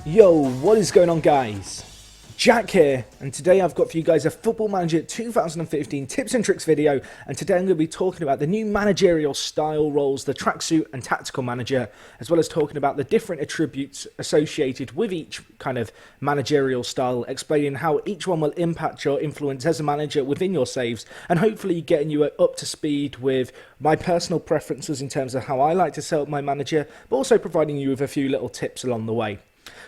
Yo, what is going on, guys? Jack here, and today I've got for you guys a Football Manager 2015 tips and tricks video, and today I'm going to be talking about the new managerial style roles, the tracksuit and tactical manager, as well as talking about the different attributes associated with each kind of managerial style, explaining how each one will impact your influence as a manager within your saves, and hopefully getting you up to speed with my personal preferences in terms of how I like to set up my manager, but also providing you with a few little tips along the way.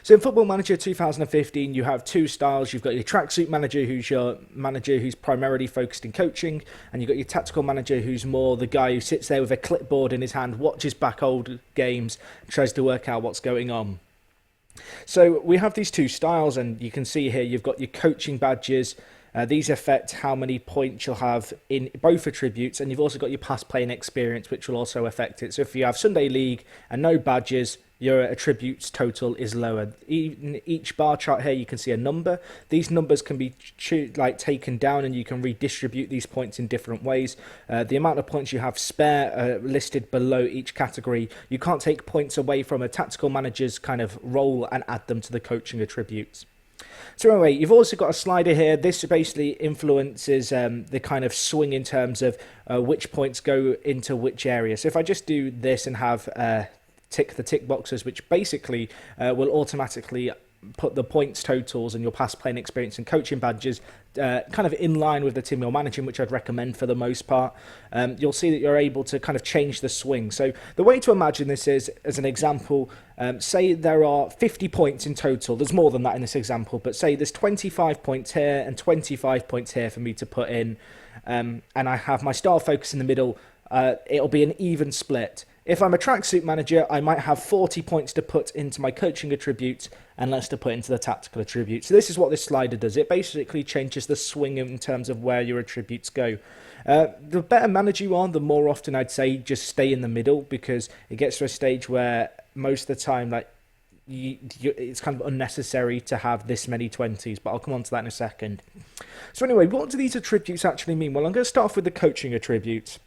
So in Football Manager 2015, you have two styles. You've got your tracksuit manager, who's your manager who's primarily focused in coaching, and you've got your tactical manager, who's more the guy who sits there with a clipboard in his hand, watches back old games, tries to work out what's going on. So we have these two styles, and you can see here you've got your coaching badges. These affect how many points you'll have in both attributes, and you've also got your past playing experience, which will also affect it. So if you have Sunday League and no badges, your attributes total is lower. In each bar chart here, you can see a number. These numbers can be taken down, and you can redistribute these points in different ways. The amount of points you have spare are listed below each category. You can't take points away from a tactical manager's kind of role and add them to the coaching attributes. So anyway, you've also got a slider here. This basically influences the kind of swing in terms of which points go into which area. So if I just do this and have tick the tick boxes, which basically will automatically put the points totals and your past playing experience and coaching badges kind of in line with the team you're managing, which I'd recommend for the most part. You'll see that you're able to kind of change the swing. So the way to imagine this is, as an example, say there are 50 points in total. There's more than that in this example, but say there's 25 points here and 25 points here for me to put in, and I have my style focus in the middle. It'll be an even split. If I'm a tracksuit manager, I might have 40 points to put into my coaching attributes and less to put into the tactical attributes. So this is what this slider does. It basically changes the swing in terms of where your attributes go. The better manager you are, the more often I'd say just stay in the middle, because it gets to a stage where most of the time, it's kind of unnecessary to have this many 20s, but I'll come on to that in a second. So anyway, what do these attributes actually mean? Well, I'm going to start off with the coaching attributes.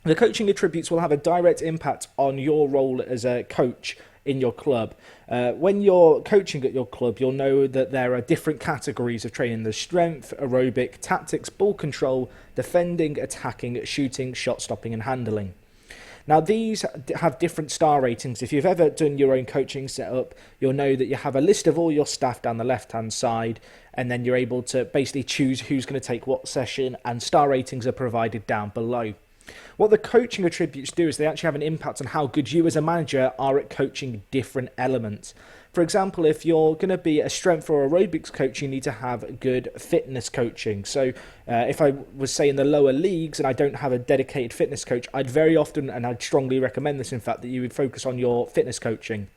The coaching attributes will have a direct impact on your role as a coach in your club. When you're coaching at your club, you'll know that there are different categories of training. There's strength, aerobic, tactics, ball control, defending, attacking, shooting, shot stopping, and handling. Now, these have different star ratings. If you've ever done your own coaching setup, you'll know that you have a list of all your staff down the left-hand side, and then you're able to basically choose who's going to take what session, and star ratings are provided down below. What the coaching attributes do is they actually have an impact on how good you as a manager are at coaching different elements. For example, if you're going to be a strength or aerobics coach, you need to have good fitness coaching. So if I was, say, in the lower leagues and I don't have a dedicated fitness coach, I'd very often, and I'd strongly recommend this in fact, that you would focus on your fitness coaching.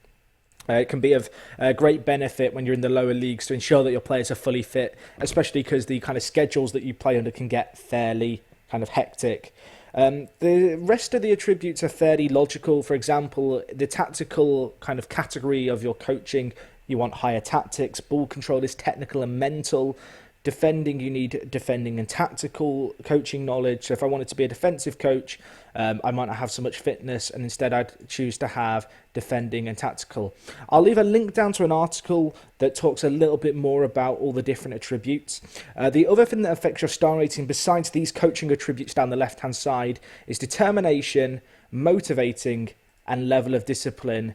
It can be of great benefit when you're in the lower leagues to ensure that your players are fully fit, especially because the kind of schedules that you play under can get fairly kind of hectic. The rest of the attributes are fairly logical. For example, the tactical kind of category of your coaching, you want higher tactics. Ball control is technical and mental. Defending, you need defending and tactical coaching knowledge. So if I wanted to be a defensive coach, I might not have so much fitness, and instead I'd choose to have defending and tactical. I'll leave a link down to an article that talks a little bit more about all the different attributes. The other thing that affects your star rating besides these coaching attributes down the left-hand side is determination, motivating, and level of discipline.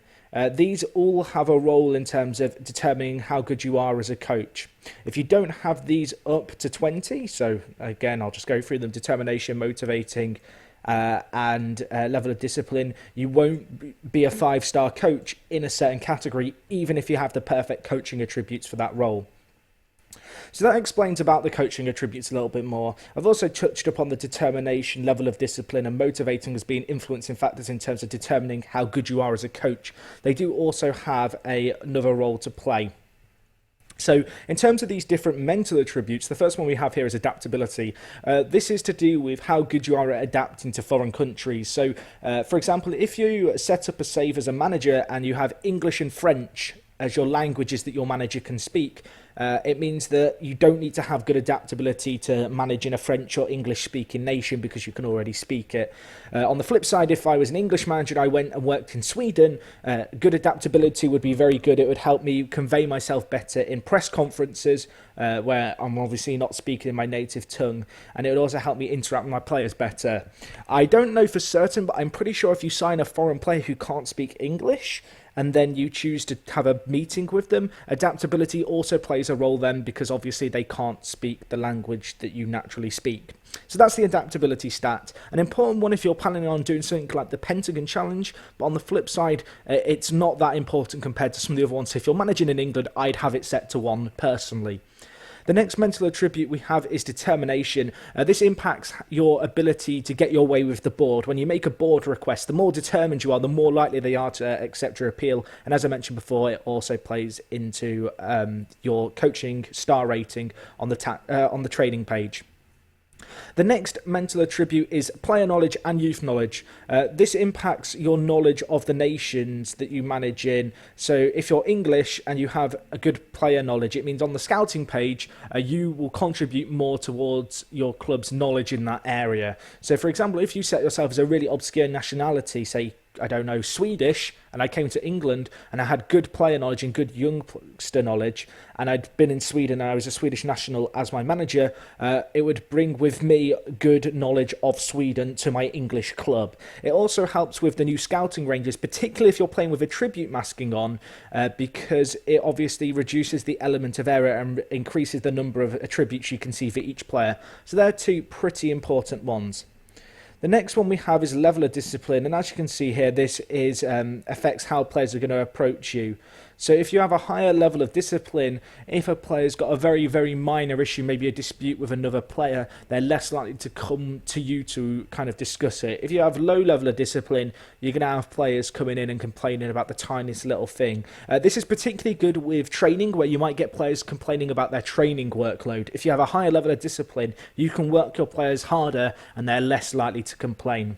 These all have a role in terms of determining how good you are as a coach. If you don't have these up to 20, so again, I'll just go through them: determination, motivating, and level of discipline, you won't be a 5-star coach in a certain category, even if you have the perfect coaching attributes for that role. So that explains about the coaching attributes a little bit more. I've also touched upon the determination, level of discipline, and motivating as being influencing factors in terms of determining how good you are as a coach. They do also have another role to play. So in terms of these different mental attributes, the first one we have here is adaptability. This is to do with how good you are at adapting to foreign countries. So, for example, if you set up a save as a manager and you have English and French as your languages that your manager can speak, It means that you don't need to have good adaptability to manage in a French or English speaking nation because you can already speak it. On the flip side, if I was an English manager and I went and worked in Sweden, good adaptability would be very good. It would help me convey myself better in press conferences where I'm obviously not speaking in my native tongue, and it would also help me interact with my players better. I don't know for certain, but I'm pretty sure if you sign a foreign player who can't speak English and then you choose to have a meeting with them, adaptability also plays a role then, because obviously they can't speak the language that you naturally speak. So that's the adaptability stat. An important one if you're planning on doing something like the Pentagon Challenge, but on the flip side, it's not that important compared to some of the other ones. So if you're managing in England, I'd have it set to 1 personally. The next mental attribute we have is determination. This impacts your ability to get your way with the board. When you make a board request, the more determined you are, the more likely they are to accept your appeal. And as I mentioned before, it also plays into your coaching star rating on the training page. The next mental attribute is player knowledge and youth knowledge. This impacts your knowledge of the nations that you manage in. So if you're English and you have a good player knowledge, it means on the scouting page, you will contribute more towards your club's knowledge in that area. So for example, if you set yourself as a really obscure nationality, say, I don't know, Swedish, and I came to England and I had good player knowledge and good youngster knowledge, and I'd been in Sweden and I was a Swedish national as my manager, it would bring with me good knowledge of Sweden to my English club. It also helps with the new scouting ranges, particularly if you're playing with attribute masking on, because it obviously reduces the element of error and increases the number of attributes you can see for each player. So they're 2 pretty important ones. The next one we have is level of discipline, and as you can see here, this is affects how players are going to approach you. So if you have a higher level of discipline, if a player's got a very, very minor issue, maybe a dispute with another player, they're less likely to come to you to kind of discuss it. If you have low level of discipline, you're going to have players coming in and complaining about the tiniest little thing. This is particularly good with training, where you might get players complaining about their training workload. If you have a higher level of discipline, you can work your players harder and they're less likely to complain.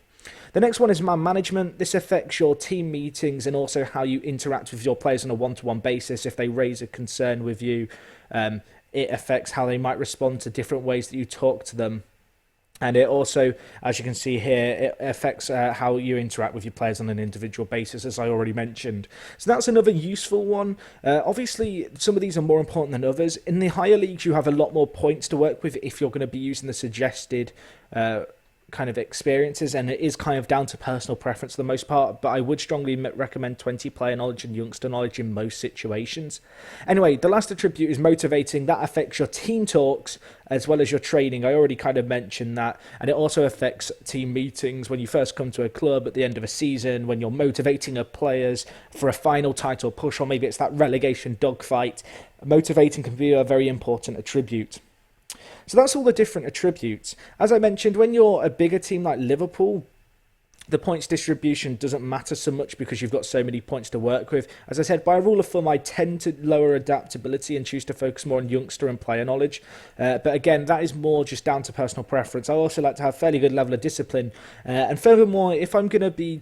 The next one is man management. This affects your team meetings and also how you interact with your players on a one-to-one basis. If they raise a concern with you, it affects how they might respond to different ways that you talk to them. And it also, as you can see here, it affects how you interact with your players on an individual basis, as I already mentioned. So that's another useful one. Obviously, some of these are more important than others. In the higher leagues, you have a lot more points to work with if you're going to be using the suggested kind of experiences, and it is kind of down to personal preference for the most part, but I would strongly recommend 20 player knowledge and youngster knowledge in most situations. Anyway, the last attribute is motivating. That affects your team talks as well as your training. I already kind of mentioned that, and it also affects team meetings when you first come to a club at the end of a season, when you're motivating your players for a final title push, or maybe it's that relegation dogfight. Motivating can be a very important attribute. So that's all the different attributes. As I mentioned, when you're a bigger team like Liverpool, the points distribution doesn't matter so much because you've got so many points to work with. As I said, by rule of thumb, I tend to lower adaptability and choose to focus more on youngster and player knowledge. But again, that is more just down to personal preference. I also like to have fairly good level of discipline. And furthermore, if I'm going to be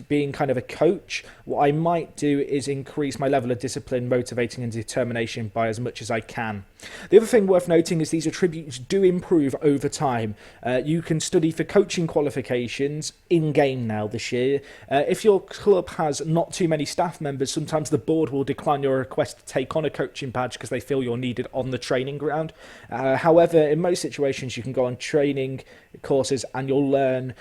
being kind of a coach, what I might do is increase my level of discipline, motivating and determination by as much as I can. The other thing worth noting is these attributes do improve over time. You can study for coaching qualifications in-game now this year. If your club has not too many staff members, sometimes the board will decline your request to take on a coaching badge because they feel you're needed on the training ground. However, in most situations, you can go on training courses and you'll learn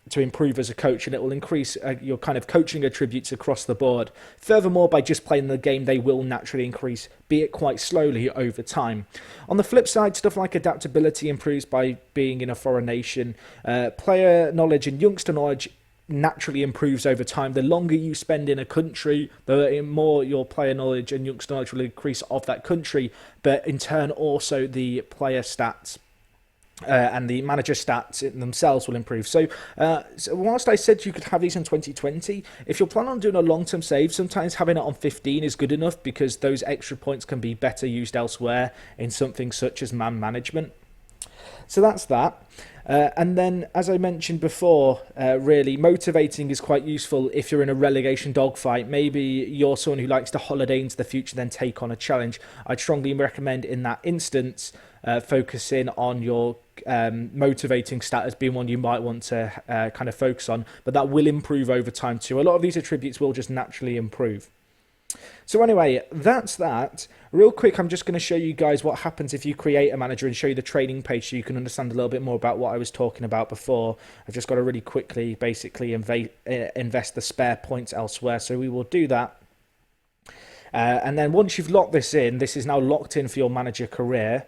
to improve as a coach, and it will increase your kind of coaching attributes across the board. Furthermore, by just playing the game, they will naturally increase, be it quite slowly over time. On the flip side, stuff like adaptability improves by being in a foreign nation. Player knowledge and youngster knowledge naturally improves over time. The longer you spend in a country, the more your player knowledge and youngster knowledge will increase of that country, but in turn also the player stats and the manager stats themselves will improve. So whilst I said you could have these in 2020, if you're planning on doing a long-term save, sometimes having it on 15 is good enough because those extra points can be better used elsewhere in something such as man management. So that's that. And then, as I mentioned before, really motivating is quite useful if you're in a relegation dogfight. Maybe you're someone who likes to holiday into the future, then take on a challenge. I'd strongly recommend in that instance focusing on your motivating stat as being one you might want to kind of focus on, but that will improve over time too. A lot of these attributes will just naturally improve. So anyway, that's that. Real quick, I'm just going to show you guys what happens if you create a manager and show you the training page so you can understand a little bit more about what I was talking about before. I've just got to really quickly basically invest the spare points elsewhere. So we will do that. And then once you've locked this in, this is now locked in for your manager career.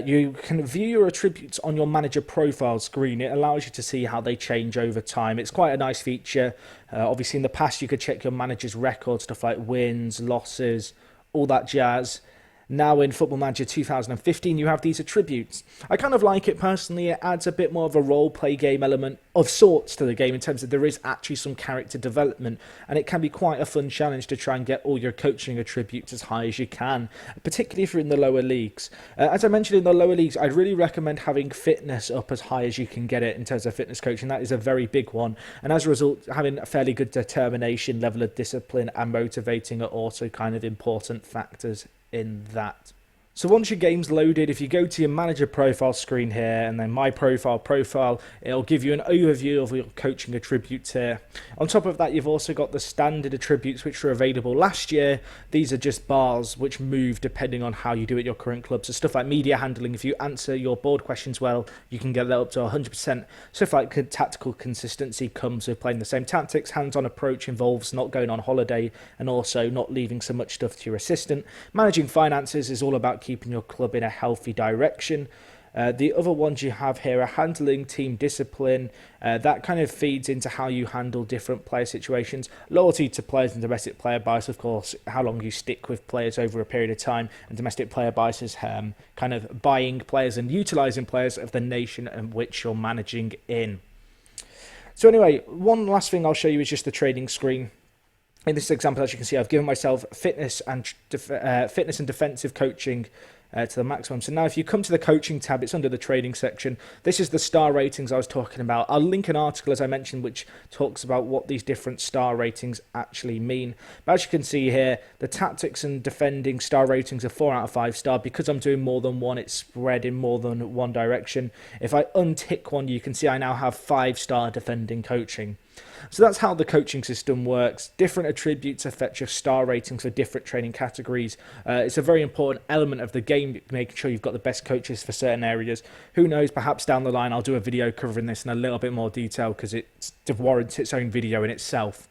You can view your attributes on your manager profile screen. It allows you to see how they change over time. It's quite a nice feature. Obviously, in the past, you could check your manager's record, stuff like wins, losses, all that jazz. Now in Football Manager 2015, you have these attributes. I kind of like it personally. It adds a bit more of a role-play game element of sorts to the game in terms of there is actually some character development, and it can be quite a fun challenge to try and get all your coaching attributes as high as you can, particularly if you're in the lower leagues. As I mentioned, in the lower leagues, I'd really recommend having fitness up as high as you can get it in terms of fitness coaching. That is a very big one, and as a result, having a fairly good determination, level of discipline, and motivating are also kind of important factors in that. So once your game's loaded, if you go to your manager profile screen here and then my profile, it'll give you an overview of your coaching attributes here. On top of that, you've also got the standard attributes which were available last year. These are just bars which move depending on how you do at your current club. So stuff like media handling, if you answer your board questions well, you can get that up to 100%. Stuff like tactical consistency comes with playing the same tactics. Hands-on approach involves not going on holiday and also not leaving so much stuff to your assistant. Managing finances is all about keeping your club in a healthy direction. The other ones you have here are handling, team discipline. That kind of feeds into how you handle different player situations. Loyalty to players and domestic player bias, of course, how long you stick with players over a period of time. And domestic player bias is kind of buying players and utilising players of the nation in which you're managing in. So anyway, one last thing I'll show you is just the trading screen. In this example, as you can see, I've given myself fitness and defensive coaching to the maximum. So now if you come to the coaching tab, it's under the trading section. This is the star ratings I was talking about. I'll link an article, as I mentioned, which talks about what these different star ratings actually mean. But as you can see here, the tactics and defending star ratings are 4 out of 5 star. Because I'm doing more than one, it's spread in more than one direction. If I untick one, you can see I now have 5-star defending coaching. So that's how the coaching system works. Different attributes affect your star ratings for different training categories. It's a very important element of the game, making sure you've got the best coaches for certain areas. Who knows, perhaps down the line I'll do a video covering this in a little bit more detail because it warrants its own video in itself.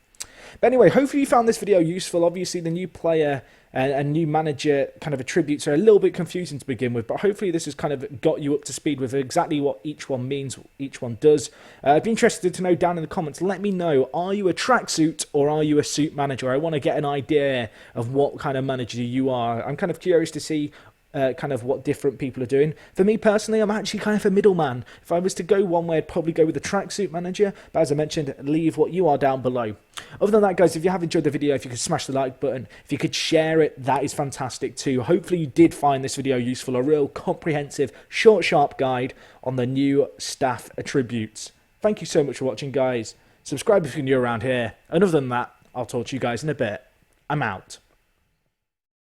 But anyway, hopefully you found this video useful. Obviously the new player and new manager kind of attributes are a little bit confusing to begin with, but hopefully this has kind of got you up to speed with exactly what each one means, what each one does. I'd be interested to know down in the comments. Let me know, are you a tracksuit or are you a suit manager? I want to get an idea of what kind of manager you are. I'm kind of curious to see kind of what different people are doing. For me personally, I'm actually kind of a middleman. If I was to go one way, I'd probably go with the tracksuit manager, but as I mentioned, leave what you are down below. Other than that, guys, if you have enjoyed the video, if you could smash the like button, if you could share it, that is fantastic too. Hopefully you did find this video useful, a real comprehensive, short, sharp guide on the new staff attributes. Thank you so much for watching, guys. Subscribe if you're new around here. And other than that, I'll talk to you guys in a bit. I'm out.